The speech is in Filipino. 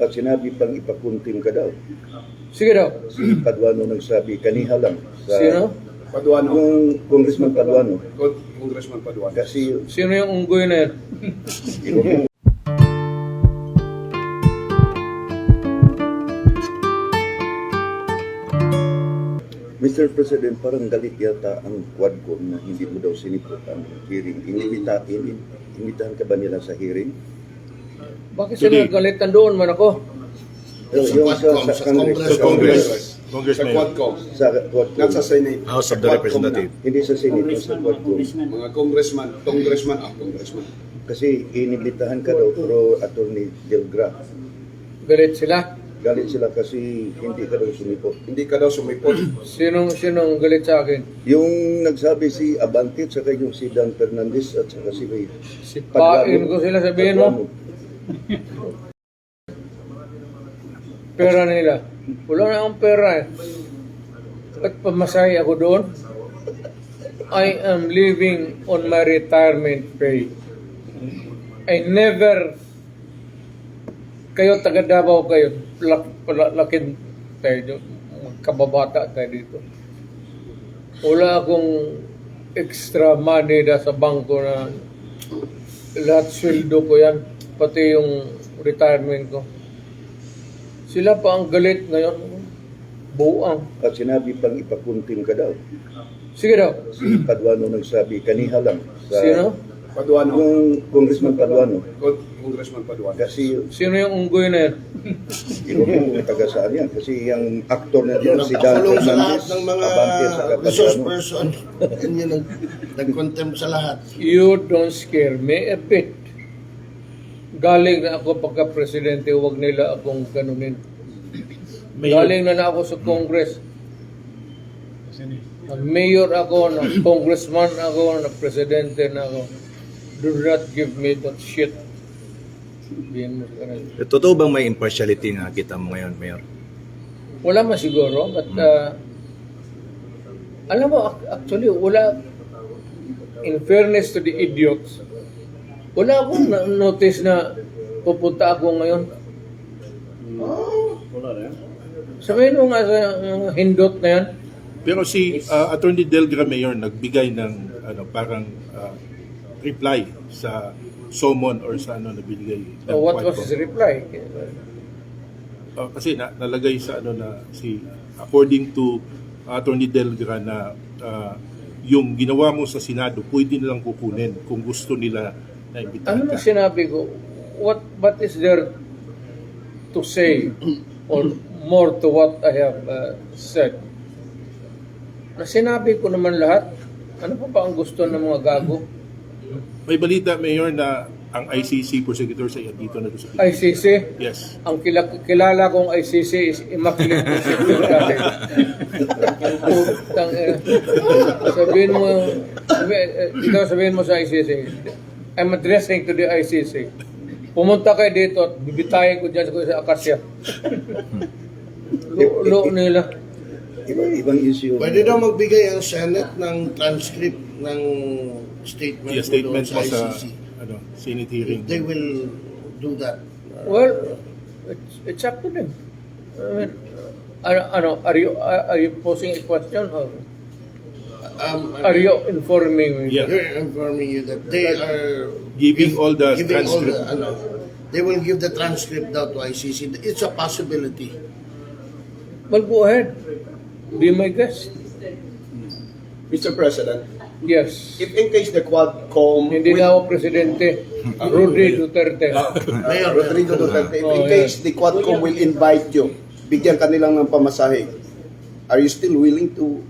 At sinabi pang ipakuntim ka daw. Sige daw. Si Paduano nagsabi, kaniha lang. Sa, Sino? Paduano. Yung Congressman Paduano. Congressman Paduano. Kasi Sino yung unggoy na yan? yung Mr. President, parang galit yata ang Quadcom na hindi mo daw sinipot ang hearing. Inimbitahan ka ba nila sa hearing? Bakit sila galitan doon man ako? Yung sa Congress. Congress sa Quadcom. Sa Quadcom. Not sa Senate. House of Sa the Quadcom Representative. Hindi sa Senate, sa Quadcom. Mga congressman. Kasi inimbitahan ka daw pero Attorney Delgra. Galit sila. Galit sila kasi hindi ka daw sumipot. Hindi ka daw sumipot. Sinong galit sa akin? Yung nagsabi si Abante at saka yung si Dan Fernandez at saka si Ray. Sipain ko sila, sabihin mo. Pera nila. Wala na akong pera eh. At pamasahe ako doon. I am living on my retirement pay. I never, kayo taga Davao kayo, lakin kayo, kababata kayo dito. Wala akong extra money na sa bangko na lahat sweldo ko yan, pati yung retirement ko. Sila pa ang galit ngayon, buang. At sinabi pang ipakuntim ka daw. Sige daw. Si Paduano nagsabi, kaniha lang. Sa, Sino? Paduano. Yung Congressman Paduano. Congressman Paduano. Kasi Sino yung unggoy na yan? yung taga saan yan. Kasi yung actor na diyan, si Dan Nagpakulong sa lahat Fernandez, ng mga Abante at saka resource Paduano. person. Yan yun ang nag-contempt sa lahat. You don't scare me a bit. Galing na ako pagka-presidente, huwag nila akong ganunin. Galing na ako sa Congress. Nag-mayor ako, nag-congressman ako, nag-presidente na ako. Do not give me that shit. Sabihin mo sa kanila. Totoo bang may impartiality na kita mo ngayon, Mayor? Wala man siguro, but alam mo, actually, wala, in fairness to the idiots, wala akong notice na pupunta ako ngayon. Sabihin mo nga sa hindot na yan, Pero si Attorney Delgra Mayor nagbigay ng parang reply sa summon or sa na binigay ng what was Quadcom. his reply? Kasi nalagay sa na si according to Attorney Delgra na yung ginawa mo sa Senado pwede nilang kukunin kung gusto nila na imbitahan Ano na ka. sinabi ko? What is there to say or more to what I have said? Na sinabi ko naman lahat. Ano pa ba ang gusto ng mga gago? May balita, Mayor, na ang ICC prosecutor sa dito na doon sa Pilipinas. ICC? Yes. Ang kilala kong ICC is Immaculate Conception dati. Putang ina. Sabihin mo sa ICC, I'm addressing to the ICC. Pumunta kayo dito at bibitayin ko dyan sa Acacia. Lo nila. ibang issue. Pwede daw magbigay ang Senate ng transcript ng statement, Yeah, statement mo mo doon sa ICC. Senate hearing. They will do that. Well, it's up to them. I mean, are you posing a question or are you informing me? Yeah. You're informing you that they are Giving all the giving all the, transcript. they will give the transcript out to ICC. It's a possibility. Well, go ahead. Be my guest. Mr. President, Yes. if in case the Quadcom Hindi na ako presidente. Rudy Duterte. Mayor, Rodrigo Duterte, if in Oh, case the Quadcom will invite you, bigyan ka nilang ng pamasahe, are you still willing to